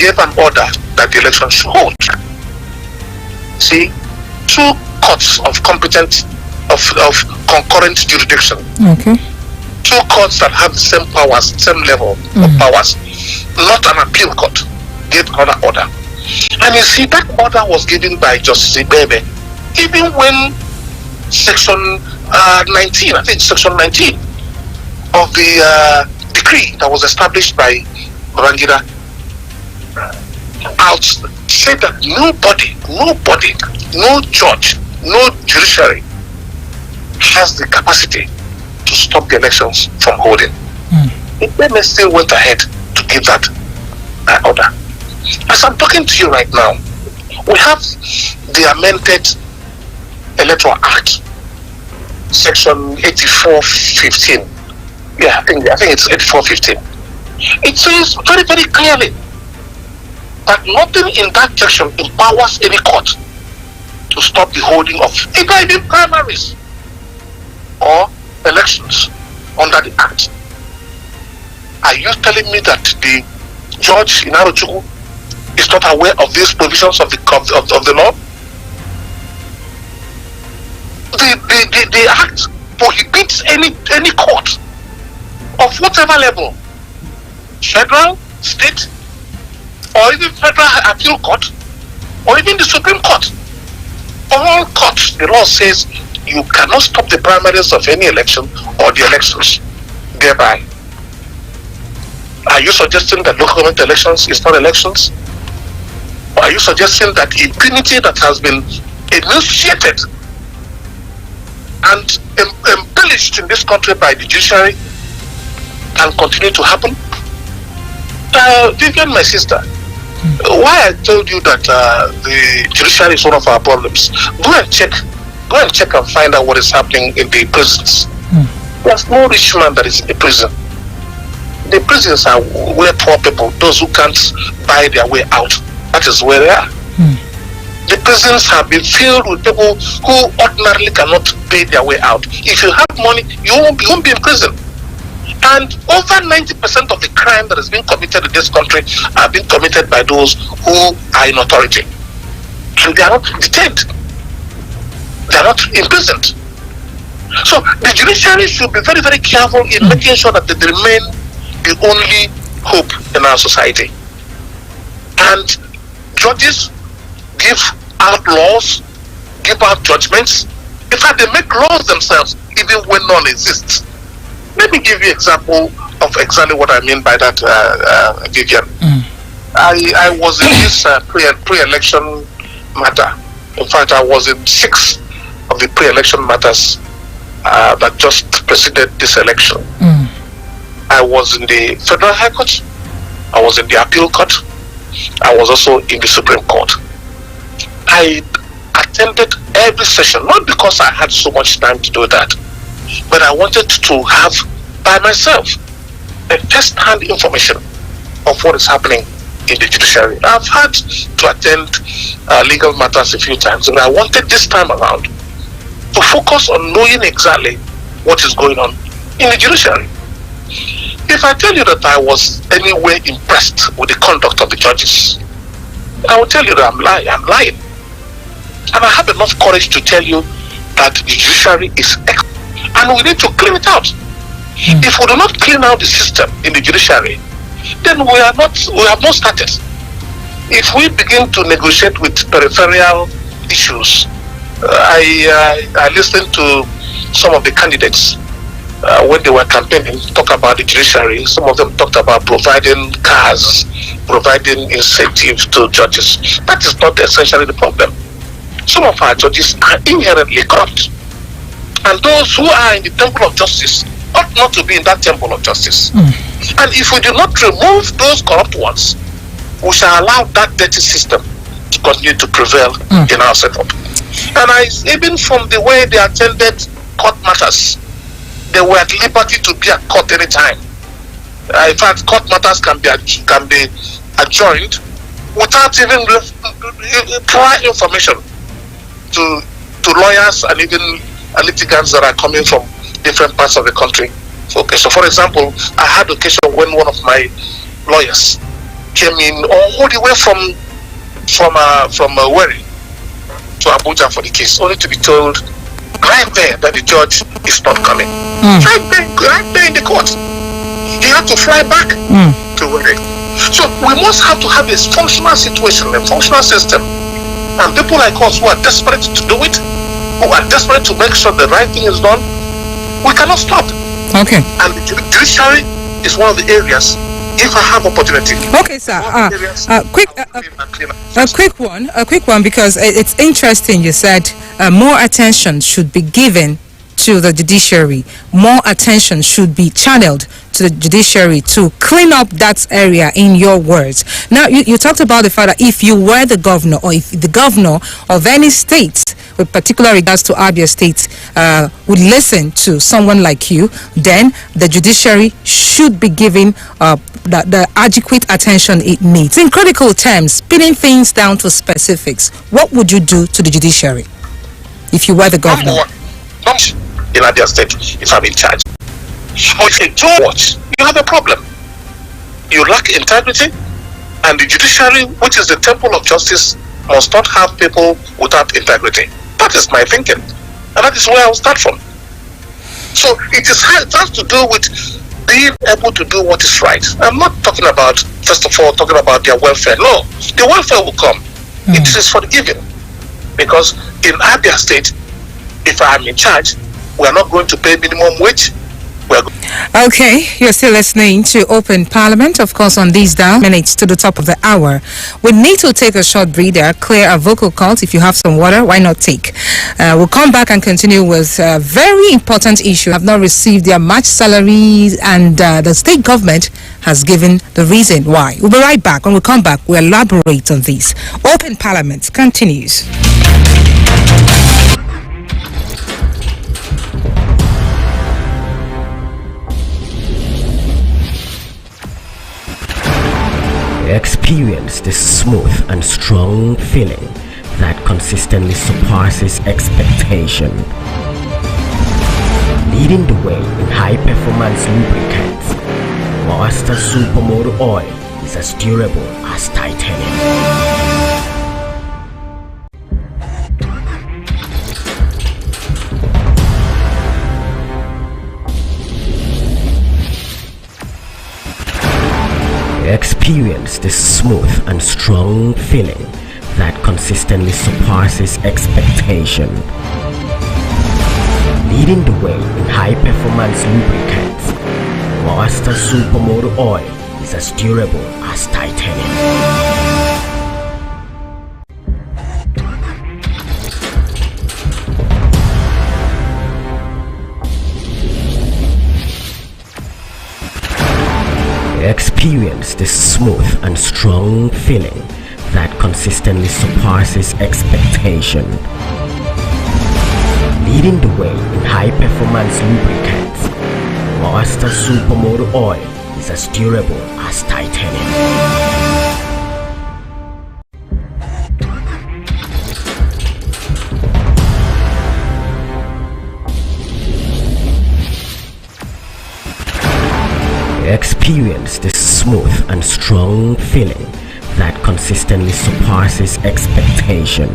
gave an order that the election should hold. See, two courts of competent, of concurrent jurisdiction. Okay. Two courts that have the same powers, same level of powers, not an appeal court, gave another order. And you see, that order was given by Justice Ibebe, even when section 19, I think section 19 of the decree that was established by Babangida out said that nobody, no judge, no judiciary has the capacity to stop the elections from holding. Ibebe still went ahead to give that order. As I'm talking to you right now, we have the amended Electoral Act, section 8415. Yeah, I think it's 8415. It says very, very clearly that nothing in that section empowers any court to stop the holding of either even primaries or elections under the Act. Are you telling me that the judge in Arochukwu is not aware of these provisions of the law? The Act prohibits any court of whatever level, federal, state, or even federal appeal court, or even the Supreme Court. All courts, the law says you cannot stop the primaries of any election or the elections thereby. Are you suggesting that local government elections is not elections? Or are you suggesting that impunity that has been initiated and embellished in this country by the judiciary can continue to happen? Vivian, my sister, why I told you that the judiciary is one of our problems, go and check and find out what is happening in the prisons. There's no rich man that is in the prison. The prisons are where poor people, those who can't buy their way out, that is where they are. The prisons have been filled with people who ordinarily cannot pay their way out. If you have money, you won't be in prison. And over 90% of the crime that has been committed in this country are being committed by those who are in authority. And they are not detained. They are not imprisoned. So the judiciary should be very, very careful in making sure that they remain the only hope in our society. And judges give out laws, give out judgments. In fact, they make laws themselves even when none exists. Let me give you an example of exactly what I mean by that, Vivian. I was in this pre-election matter. In fact, I was in 6 of the pre-election matters that just preceded this election. I was in the Federal High Court, I was in the Appeal Court, I was also in the Supreme Court. I attended every session, not because I had so much time to do that, but I wanted to have by myself a first-hand information of what is happening in the judiciary. I've had to attend legal matters a few times, and I wanted this time around to focus on knowing exactly what is going on in the judiciary. If I tell you that I was anywhere impressed with the conduct of the judges, I will tell you that I'm lying. And I have enough courage to tell you that the judiciary is excellent, and we need to clean it out. If we do not clean out the system in the judiciary, then we have not started. If we begin to negotiate with peripheral issues, I listened to some of the candidates when they were campaigning talk about the judiciary. Some of them talked about providing cars, providing incentives to judges. That is not essentially the problem. Some of our judges are inherently corrupt, and those who are in the temple of justice ought not to be in that temple of justice. And if we do not remove those corrupt ones, we shall allow that dirty system to continue to prevail in our setup. And even from the way they attended court matters, they were at liberty to be at court anytime. In fact, court matters can be adjourned without even prior information to lawyers and even litigants that are coming from different parts of the country. Okay, so for example, I had occasion when one of my lawyers came in all the way from Wari to Abuja for the case, only to be told right there that the judge is not coming. Right there in the court. He had to fly back to Wari. So we must have to have a functional situation, a functional system. And people like us who are desperate to do it, who are desperate to make sure the right thing is done, we cannot stop. Okay. And the judiciary is one of the areas, if I have opportunity. Okay, sir. A quick one, because it's interesting. You said more attention should be given to the judiciary. More attention should be channeled to the judiciary to clean up that area, in your words. Now, you talked about the fact that if you were the governor, or if the governor of any state, with particular regards to Abia State, would listen to someone like you, then the judiciary should be given the adequate attention it needs. In critical terms, pinning things down to specifics, what would you do to the judiciary if you were the governor? In Abia State, if I'm in charge. But if you don't watch, you have a problem. You lack integrity, and the judiciary, which is the temple of justice, must not have people without integrity. That is my thinking, and that is where I will start from. So it has to do with being able to do what is right. I'm not talking about, first of all, talking about their welfare. No, the welfare will come. It is for the giving. Because in Abia State, if I am in charge, we are not going to pay minimum wage. Okay, you're still listening to Open Parliament, of course, on these minutes to the top of the hour. We need to take a short breather, clear our vocal cords. If you have some water, why not take? We'll come back and continue with a very important issue. Have not received their match salaries, and the state government has given the reason why. We'll be right back. When we come back, we'll elaborate on this. Open Parliament continues. Experience the smooth and strong feeling that consistently surpasses expectation. Leading the way in high-performance lubricants, Master Supermoto Oil is as durable as titanium. Experience the smooth and strong feeling that consistently surpasses expectation. Leading the way in high-performance lubricants, Master Supermoto Oil is as durable as titanium. Experience the smooth and strong feeling that consistently surpasses expectation. Leading the way in high-performance lubricants, Master Supermoto Oil is as durable as titanium. Experience the smooth and strong feeling that consistently surpasses expectation.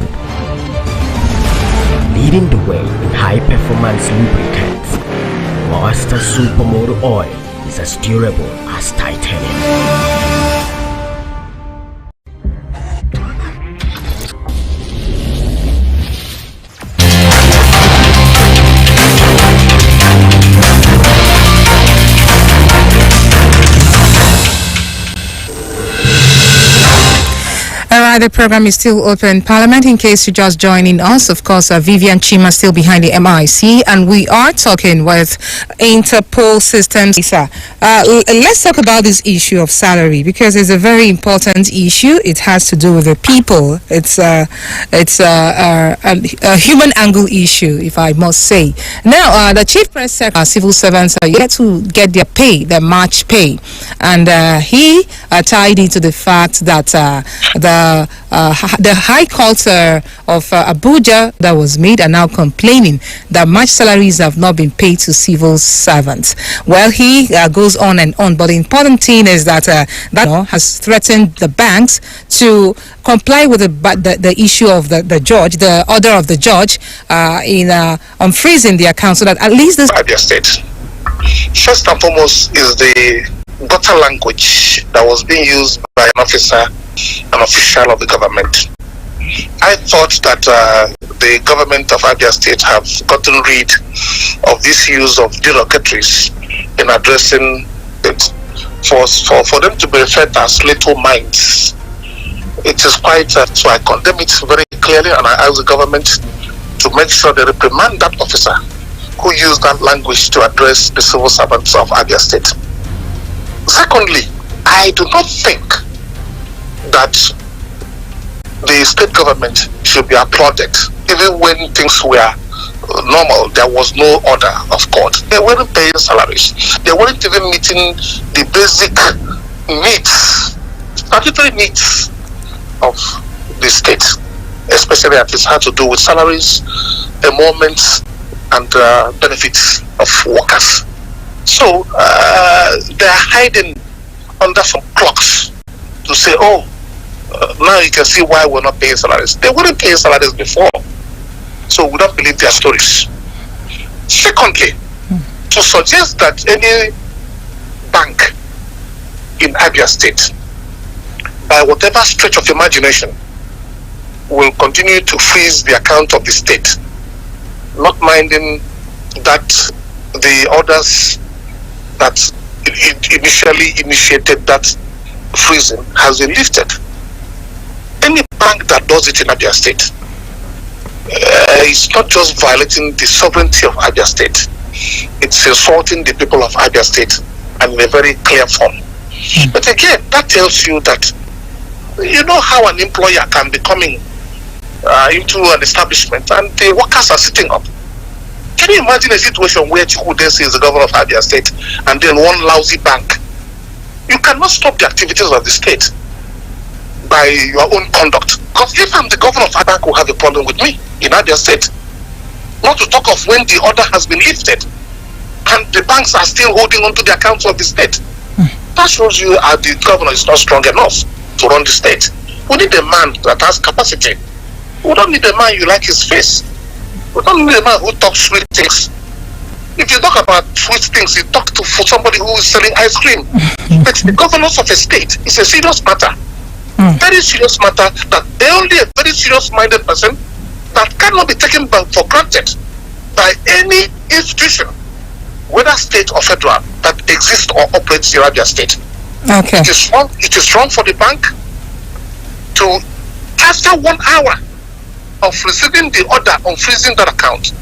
Leading the way in high-performance lubricants, Master Supermoto Oil is as durable as titanium. The program is still Open Parliament. In case you're just joining us, of course, Vivian Chima still behind the MIC, and we are talking with Interpol Systems. Let's talk about this issue of salary, because it's a very important issue. It has to do with the people. It's a human angle issue, if I must say. Now, the Chief Press Secretary, civil servants are yet to get their pay, their March pay, and he tied into the fact that the the High Court of Abuja that was made are now complaining that much salaries have not been paid to civil servants. Well, he goes on and on, but the important thing is that that has threatened the banks to comply with the issue of the judge, the order of the judge in on freezing the account, so that at least this Abia State. First and foremost is the gutter language that was being used by an officer, an official of the government. I thought that the government of Abia State have gotten rid of this use of derogatories in addressing it. For them to be referred as little minds, it is quite, so I condemn it very clearly, and I ask the government to make sure they reprimand that officer who used that language to address the civil servants of Abia State. Secondly, I do not think that the state government should be applauded. Even when things were normal, there was no order of court. They weren't paying salaries. They weren't even meeting the basic needs, statutory needs of the state, especially if it had to do with salaries, emoluments, and benefits of workers. So they are hiding under some clocks to say, now you can see why we're not paying salaries. They weren't paying salaries before, so we don't believe their stories. Secondly, to suggest that any bank in Abia State, by whatever stretch of imagination, will continue to freeze the account of the state, not minding that the orders that initially initiated that freezing has been lifted. Any bank that does it in Abia State is not just violating the sovereignty of Abia State, it's insulting the people of Abia State, and in a very clear form. But again, that tells you that, you know how an employer can be coming into an establishment and the workers are sitting up. Can you imagine a situation where Chikwe Udensi is the governor of Abia State and then one lousy bank? You cannot stop the activities of the state by your own conduct. Because if I'm the governor of a bank, will have a problem with me in Abia State. Not to talk of when the order has been lifted and the banks are still holding on to the accounts of the state. That shows you the governor is not strong enough to run the state. We need a man that has capacity. We don't need a man you like his face. We don't need a man who talks sweet things. If you talk about sweet things, you talk for somebody who is selling ice cream. But the governance of a state is a serious matter. Very serious matter, that only a very serious-minded person that cannot be taken for granted by any institution, whether state or federal, that exists or operates in Abia State. Okay. It is wrong for the bank to, after 1 hour of receiving the order on freezing that account,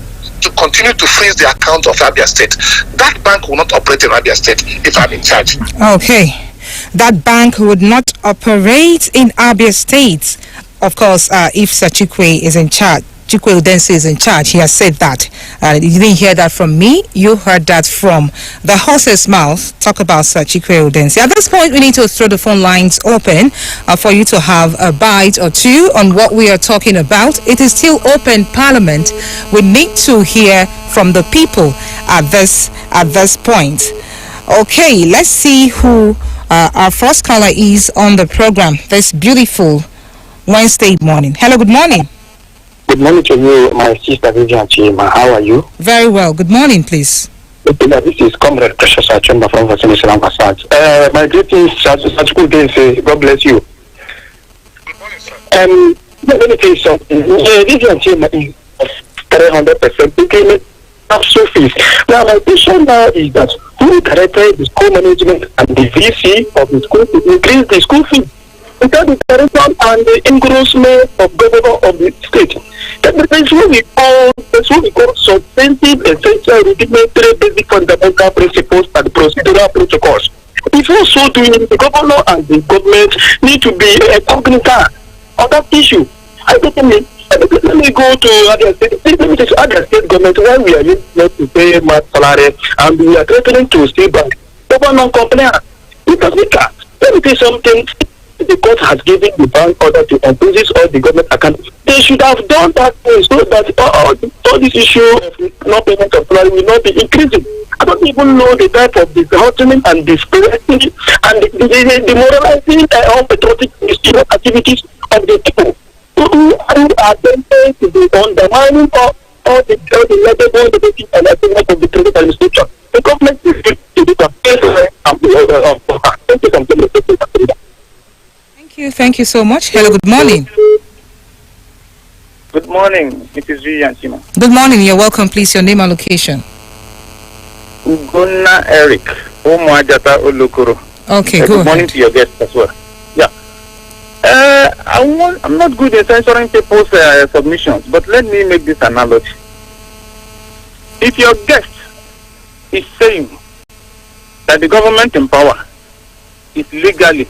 to continue to freeze the account of Abia State. That bank will not operate in Abia State if I'm in charge. Okay. That bank would not operate in Abia State. Of course, if Sir Chikwe is in charge, Chikwe Udensi is in charge. He has said that. You didn't hear that from me. You heard that from the horse's mouth. Talk about Sir Chikwe Udensi. At this point, we need to throw the phone lines open for you to have a bite or two on what we are talking about. It is still open Parliament. We need to hear from the people at this point. Okay, let's see who our first caller is on the program this beautiful Wednesday morning. Hello, good morning. Good morning to you, my sister Vivian Chima. How are you? Very well. Good morning, please. This is Comrade Precious Achemba from Vasili Salam Passage. My greetings, Chikwe Udensi. God bless you. Good morning, sir. Let me tell you something. Vivian Chima is 300% implement school fees. Now, my question now is that who directed the school management and the VC of the school to increase the school fee? Without the direction and the engrossment of governor of the state. That's what we call substantive, essential, rudimentary, basic fundamental principles and procedural protocols. Before so doing, the governor and the government need to be cognizant of that issue. Let me go to other state. Let me take other state government where we are not to pay much salary and we are threatening to stay back. Governor complain. Because we can't. Let me tell you something. the court has given the bank order to unfreeze all the government accounts, they should have done that thing so that all this issue of not payment of salary will not be increasing. I don't even know the type of disheartening and disparity and the demoralizing unpatriotic activities of the people who are attempting to be undermining all the level and achievement of the credit administration. The government is going to do Thank you so much. Hello, good morning. Good morning, it is Vivian Chima. Good morning, you're welcome. Please, your name and location. Ugonna Eric, Omoajata Olokoro. Okay, go good morning ahead. to your guests as well. Yeah. I'm not good at censoring people's submissions, but let me make this analogy. If your guest is saying that the government in power is legally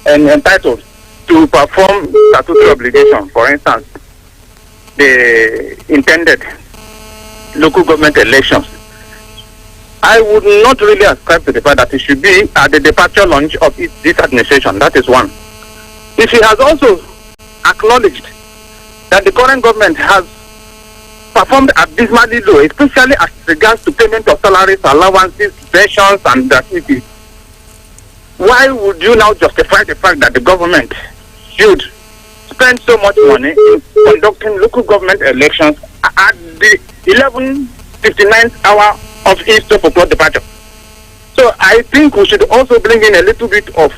and entitled to perform statutory obligation, for instance, the intended local government elections, I would not really ascribe to the fact that it should be at the departure launch of this administration. That is one. If he has also acknowledged that the current government has performed abysmally low, especially as regards to payment of salaries, allowances, pensions, and gratuities, why would you now justify the fact that the government should spend so much money in conducting local government elections at the 11:59th hour of its 12 o'clock departure? So I think we should also bring in a little bit of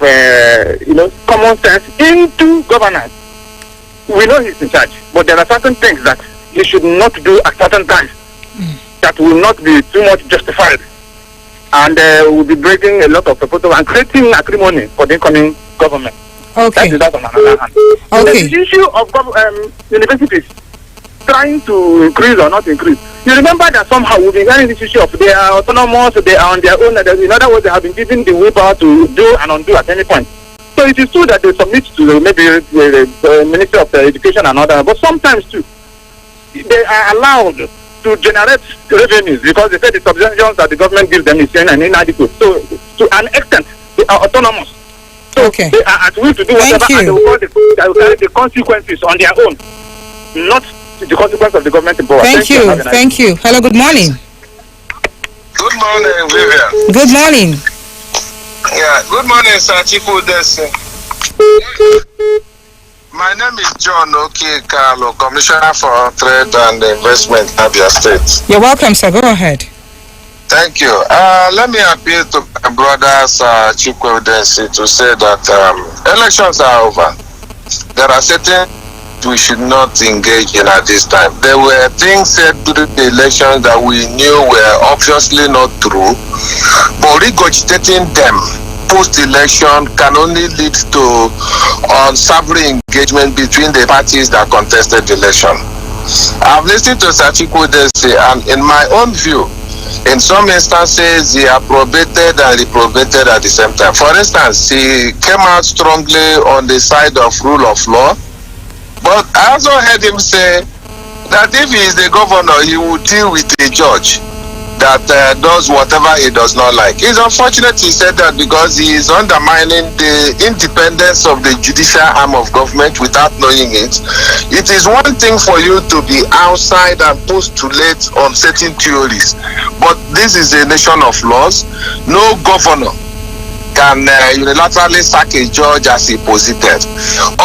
common sense into governance. We know he's in charge, but there are certain things that he should not do at certain times that will not be too much justified, and will be breaking a lot of proposals and creating acrimony for the incoming government. Okay. That is that on another hand. Okay. The issue of universities trying to increase or not increase. You remember that somehow we've been hearing this issue of they are autonomous, they are on their own. In other words, they have been given the willpower to do and undo at any point. So it is true that they submit to maybe the Ministry of Education and other, but sometimes too, they are allowed to generate revenues because they say the subventions that the government gives them is inadequate. So to an extent, they are autonomous. So Okay. they are at will to do whatever, and they will carry the consequences on their own, not the consequence of the government in power. Thank you. Hello, good morning. Good morning, Vivian. Good morning. Yeah, good morning, sir. Chikwe Udensi. My name is John Okikalo, Commissioner for Trade and Investment, Abia State. You're welcome, sir. Go ahead. Thank you. Let me appeal to my brothers, Chikwe Udensi, to say that elections are over. There are certain we should not engage in at this time. There were things said during the elections that we knew were obviously not true, but regurgitating them post-election can only lead to unsavory engagement between the parties that contested the election. I've listened to Chikwe Udensi, and in my own view, in some instances, he approbated and reprobated at the same time. For instance, he came out strongly on the side of rule of law, but I also heard him say that if he is the governor, he will deal with a judge that does whatever he does not like. It's unfortunate he said that because he is undermining the independence of the judicial arm of government without knowing it. It is one thing for you to be outside and postulate on certain theories, but this is a nation of laws. No governor can unilaterally sack a judge as he posited.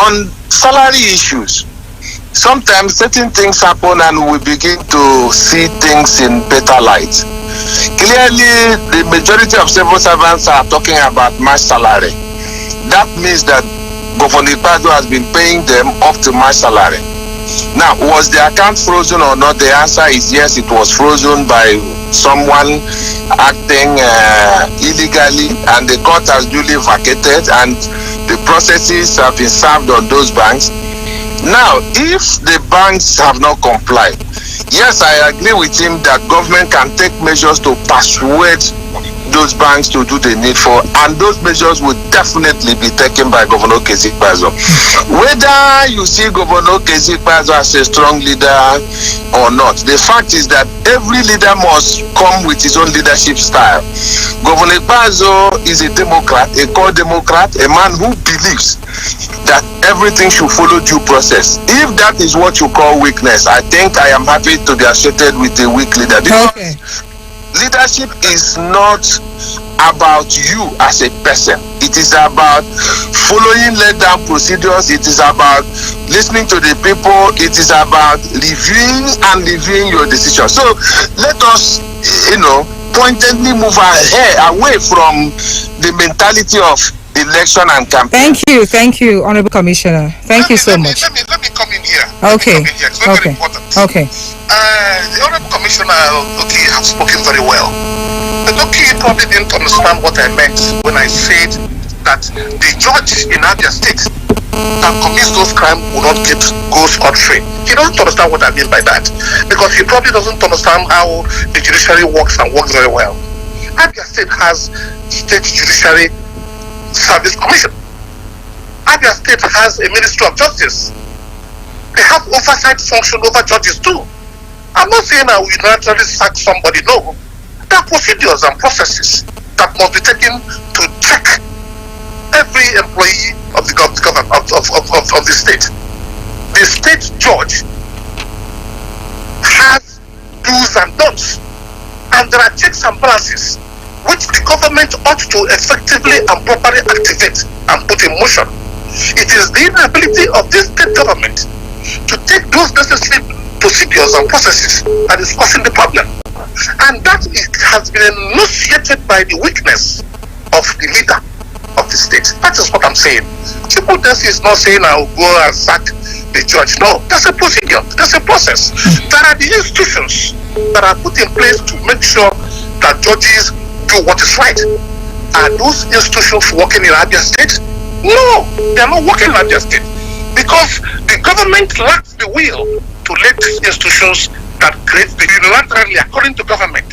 On salary issues, sometimes certain things happen and we begin to see things in better light. Clearly, the majority of civil servants are talking about my salary. That means that Governor Pado has been paying them up to my salary. Now, was the account frozen or not? The answer is yes, it was frozen by someone acting illegally, and the court has duly vacated and the processes have been served on those banks. Now, if the banks have not complied, yes, I agree with him that government can take measures to persuade those banks to do the needful, and those measures will definitely be taken by Governor Kesikpazo. Whether you see Governor Kesikpazo as a strong leader or not, the fact is that every leader must come with his own leadership style. Governor Kesikpazo is a Democrat, a core Democrat, a man who believes that everything should follow due process. If that is what you call weakness, I think I am happy to be associated with a weak leader. Because leadership is not about you as a person. It is about following laid down procedures. It is about listening to the people. It is about reviewing your decision. So let us, pointedly move away from the mentality of election and campaign. Thank you, Honorable Commissioner. Thank you so much. Let me come in here. Okay. It's very important. Okay. The Honorable Commissioner, has spoken very well. But he probably didn't understand what I meant when I said that the judge in Abia State that commits those crimes will not go scot-free. He doesn't understand what I mean by that, because he probably doesn't understand how the judiciary works and works very well. Abia State has State Judiciary Service Commission. Abia State has a Ministry of Justice. They have oversight function over judges too. I'm not saying I will unilaterally sack somebody, no. There are procedures and processes that must be taken to check every employee of the government of the state. The state judge has do's and don'ts, and there are checks and balances which the government ought to effectively and properly activate and put in motion. It is the inability of this state government to take those necessary procedures and processes that is causing the problem. And that has been enunciated by the weakness of the leader of the state. That is what I'm saying. Chikwe Udensi is not saying I will go and sack the judge. No, there's a procedure, there's a process. There are the institutions that are put in place to make sure that judges do what is right. Are those institutions working in Abia State? No, they are not working in Abia State, because the government lacks the will to let these institutions that create the unilaterally, according to government,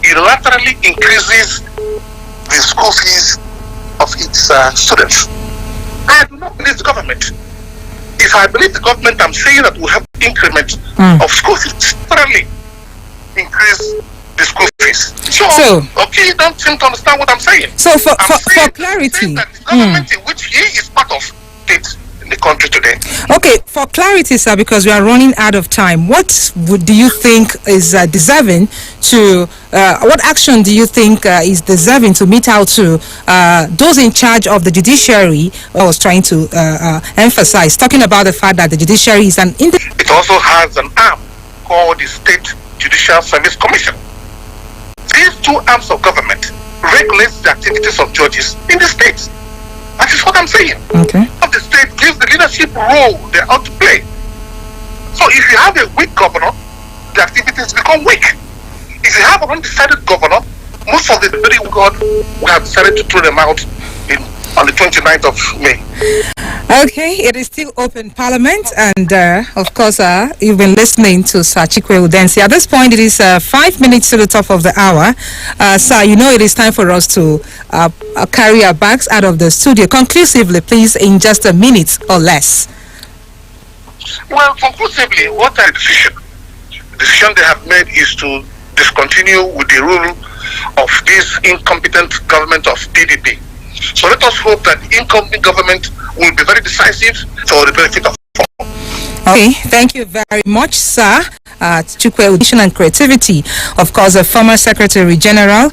unilaterally increases the school fees of its students. I do not believe the government. If I believe the government, I'm saying that we have increment of school fees, thoroughly increase the school fees. So you don't seem to understand what I'm saying. So for clarity, that the government in which he is part of state in the country today. Okay, for clarity, sir, because we are running out of time, what do you think is deserving to, what action do you think is deserving to meet out to those in charge of the judiciary? I was trying to emphasize, talking about the fact that the judiciary is an... It also has an arm called the State Judicial Service Commission. These two arms of government regulate the activities of judges in the state. That is what I'm saying. Okay. The state gives the leadership role they ought to play. So if you have a weak governor, the activities become weak. If you have an undecided governor, most of the very good we have decided to throw them out on the 29th of May. Okay, it is still open parliament, and of course you've been listening to Sir Chikwe Udensi. At this point, it is 5 minutes to the top of the hour. Sir, it is time for us to carry our bags out of the studio. Conclusively, please, in just a minute or less. Well, conclusively, what the decision they have made is to discontinue with the rule of this incompetent government of PDP. So let us hope that the incoming government will be very decisive for the benefit of all. Okay, thank you very much, sir. Chikwe Udensi and Creativity, of course, the former Secretary General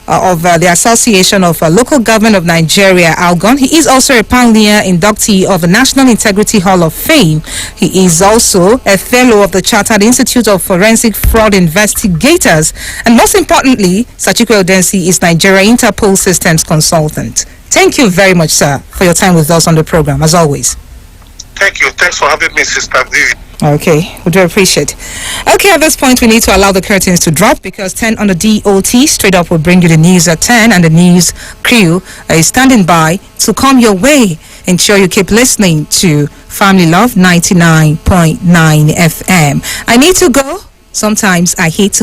of the Association of Local Government of Nigeria, ALGON. He is also a pioneer inductee of the National Integrity Hall of Fame. He is also a fellow of the Chartered Institute of Forensic Fraud Investigators. And most importantly, Sir Chikwe Udensi is Nigeria Interpol Systems Consultant. Thank you very much, sir, for your time with us on the program, as always. Thank you. Thanks for having me, Sister Vivi. Okay, we do appreciate. Okay, at this point, we need to allow the curtains to drop, because 10 on the DOT straight up will bring you the news at 10, and the news crew is standing by to come your way. Ensure you keep listening to Family Love 99.9 FM. I need to go. Sometimes I hate to